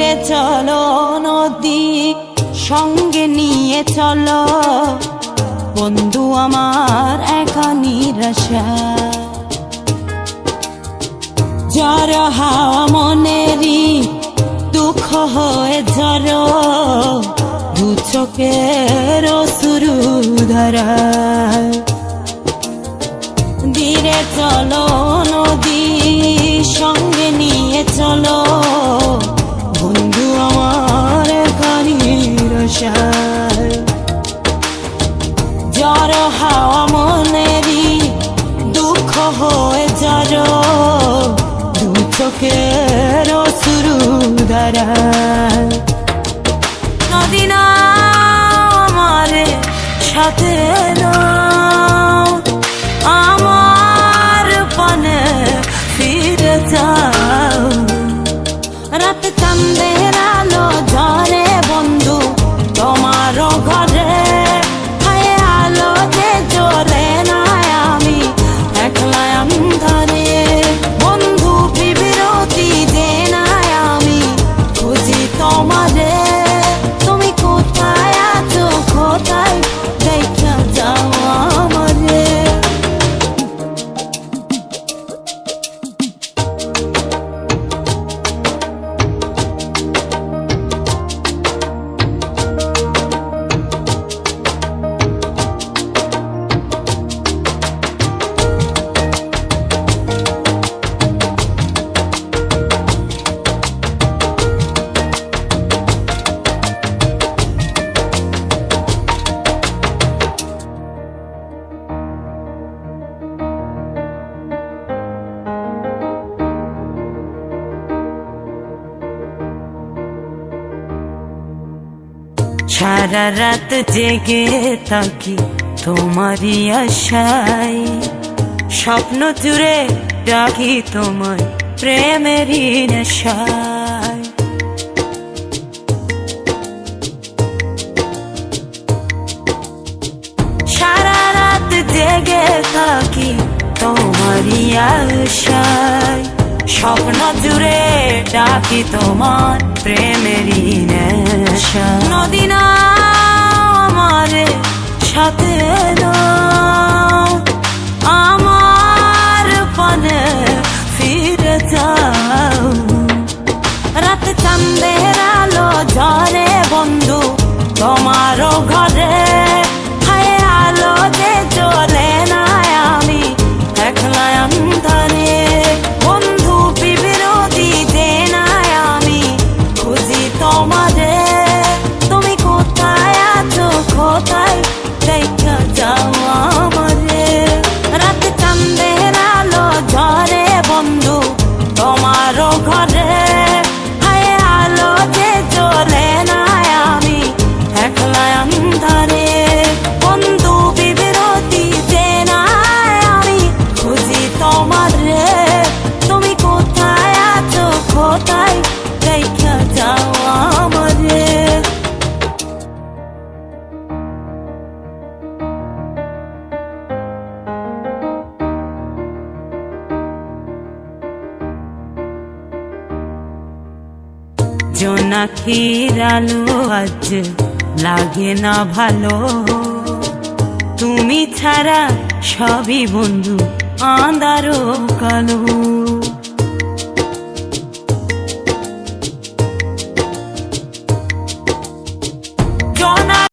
ধীরে চলো নদী সঙ্গে নিয়ে চলো বন্ধু আমার একা নিরাশা জ্বর হাওয়া মনেরই দুঃখ হয়ে ঝরো দু চোখের শুরু ধরা ধীরে চলো নদী সঙ্গে নিয়ে চলো বন্ধু আমার কানিরসা জ্বর হাওয়া মনেরই দুঃখ হয়ে ঝরো দু চোখের শুরু ধরা নদী না আমার সাথে আমার পানে ফিরে যাও রাত চাঁদের আলো ঝরে বন্ধু তোমার ঘরে হায় আলো যে জ্বলে না আমি একলা অন্ধকারে বন্ধু বিরতি যে না আমি খুঁজি তোমারে তুমি কোথায় আছো কোথায় দেখা যাও আমারে সারা রাত জেগে থাকি তোমারই আশায় স্বপ্ন জুড়ে ডাকি তোমার প্রেমেরই নেশায় সারা রাত জেগে থাকি তোমারই আশায় স্বপ্ন জুড়ে ডাকি তোমার প্রেমেরই নেশা নদী না আমার সাথে আমার পানে ফিরে যাও রাত চাঁদের আলো ঝরে বন্ধু তোমার ঘরে হায় আলো যে জ্বলে না আমি একলা অন্ধকারে বন্ধু বিরতি যে না আমি খুঁজি তোমারে তুমি কোথায় আছো কোথায় দেখা যাও আমারে রাত চাঁদের আলো ঝরে বন্ধু তোমার ঘরে হায় আলো যে জ্বলে না আমি একলা অন্ধকারে বন্ধু বিরতি যে না আমি খুঁজি তোমারে তুমি কোথায় আছো কোথায় দেখা যাও আমারে জোনাকির আলো আজ লাগে না ভালো তুমি ছাড়া সবই বন্ধু আঁধারো কালো